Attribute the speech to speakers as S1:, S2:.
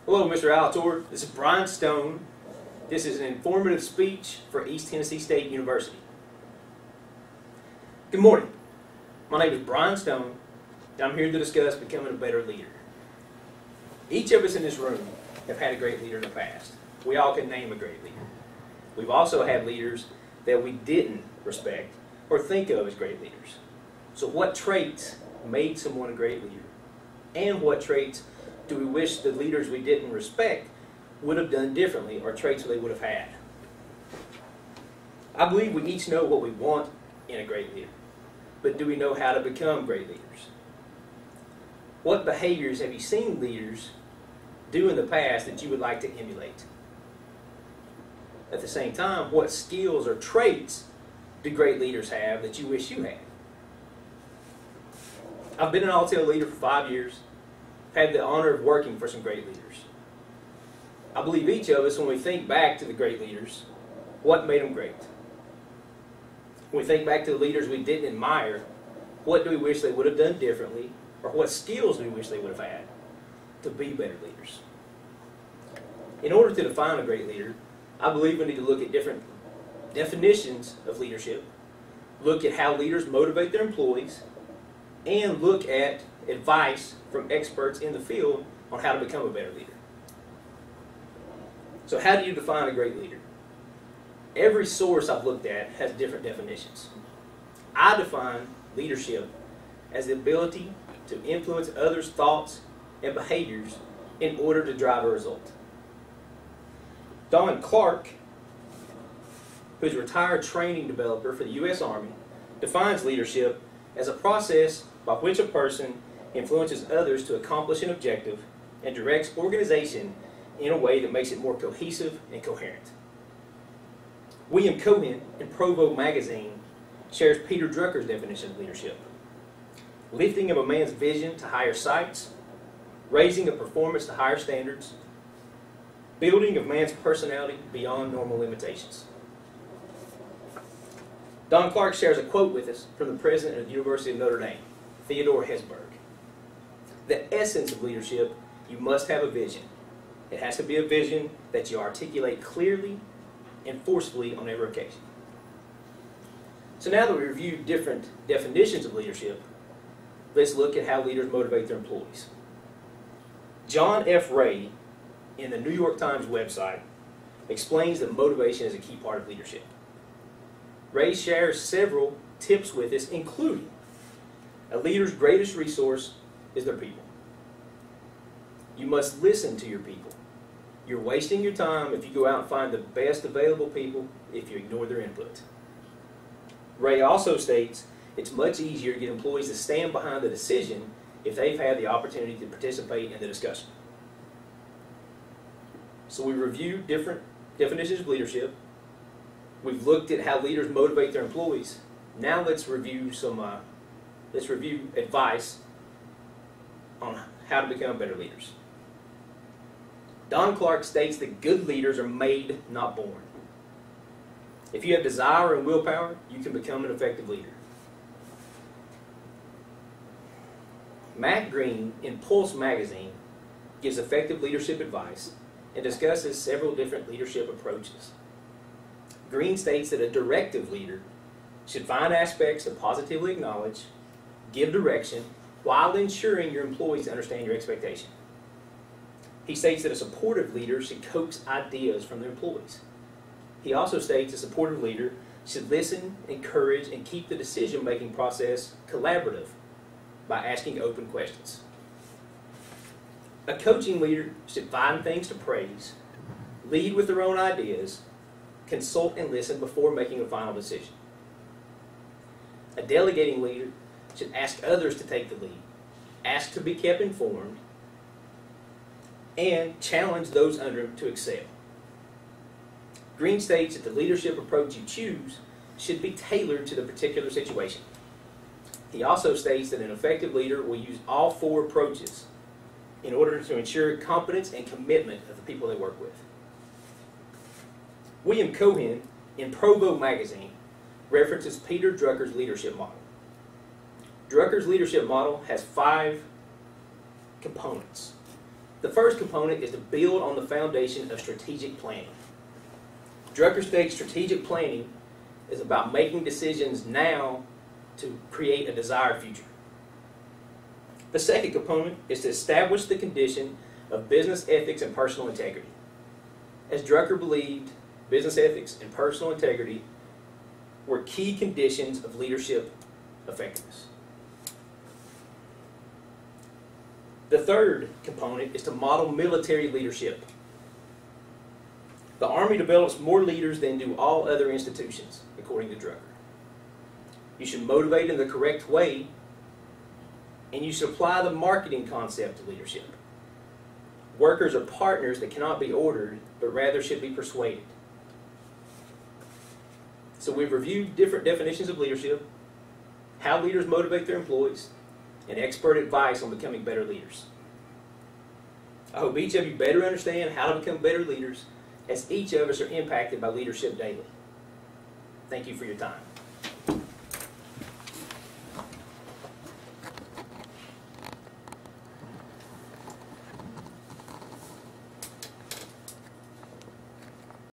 S1: Hello, Mr. Alatorre. This is Brian Stone. This is an informative speech for East Tennessee State University. Good morning. My name is Brian Stone, and I'm here to discuss becoming a better leader. Each of us in this room have had a great leader in the past. We all can name a great leader. We've also had leaders that we didn't respect or think of as great leaders. So what traits made someone a great leader? And what traits do we wish the leaders we didn't respect would have done differently, or traits they would have had? I believe we each know what we want in a great leader, but do we know how to become great leaders? What behaviors have you seen leaders do in the past that you would like to emulate? At the same time, what skills or traits do great leaders have that you wish you had? I've been an Altail leader for 5 years, had the honor of working for some great leaders. I believe each of us, when we think back to the great leaders, what made them great? When we think back to the leaders we didn't admire, what do we wish they would have done differently, or what skills do we wish they would have had to be better leaders? In order to define a great leader, I believe we need to look at different definitions of leadership, look at how leaders motivate their employees, and look at advice from experts in the field on how to become a better leader. So how do you define a great leader? Every source I've looked at has different definitions. I define leadership as the ability to influence others' thoughts and behaviors in order to drive a result. Don Clark, who's a retired training developer for the U.S. Army, defines leadership as a process by which a person influences others to accomplish an objective and directs organization in a way that makes it more cohesive and coherent. William Cohen in Provo magazine shares Peter Drucker's definition of leadership: lifting of a man's vision to higher heights, raising a performance to higher standards, building of man's personality beyond normal limitations. Don Clark shares a quote with us from the president of the University of Notre Dame, Theodore Hesburgh. The essence of leadership: you must have a vision. It has to be a vision that you articulate clearly and forcefully on every occasion. So now that we reviewed different definitions of leadership, let's look at how leaders motivate their employees. John F. Ray, in the New York Times website, explains that motivation is a key part of leadership. Ray shares several tips with us, including a leader's greatest resource is their people. You must listen to your people. You're wasting your time if you go out and find the best available people if you ignore their input. Ray also states it's much easier to get employees to stand behind the decision if they've had the opportunity to participate in the discussion. So we reviewed different definitions of leadership. We've looked at how leaders motivate their employees. Now let's review advice on how to become better leaders. Don Clark states that good leaders are made, not born. If you have desire and willpower, you can become an effective leader. Matt Green in Pulse magazine gives effective leadership advice and discusses several different leadership approaches. Green states that a directive leader should find aspects to positively acknowledge, give direction, while ensuring your employees understand your expectation. He states that a supportive leader should coax ideas from their employees. He also states a supportive leader should listen, encourage, and keep the decision-making process collaborative by asking open questions. A coaching leader should find things to praise, lead with their own ideas, consult and listen before making a final decision. A delegating leader should ask others to take the lead, ask to be kept informed, and challenge those under him to excel. Green states that the leadership approach you choose should be tailored to the particular situation. He also states that an effective leader will use all four approaches in order to ensure competence and commitment of the people they work with. William Cohen in Provo magazine references Peter Drucker's leadership model. Drucker's leadership model has 5 components. The first component is to build on the foundation of strategic planning. Drucker states strategic planning is about making decisions now to create a desired future. The second component is to establish the condition of business ethics and personal integrity. As Drucker believed, business ethics and personal integrity were key conditions of leadership effectiveness. The third component is to model military leadership. The Army develops more leaders than do all other institutions, according to Drucker. You should motivate in the correct way, and you should apply the marketing concept to leadership. Workers are partners that cannot be ordered, but rather should be persuaded. So we've reviewed different definitions of leadership, how leaders motivate their employees, and expert advice on becoming better leaders. I hope each of you better understand how to become better leaders, as each of us are impacted by leadership daily. Thank you for your time.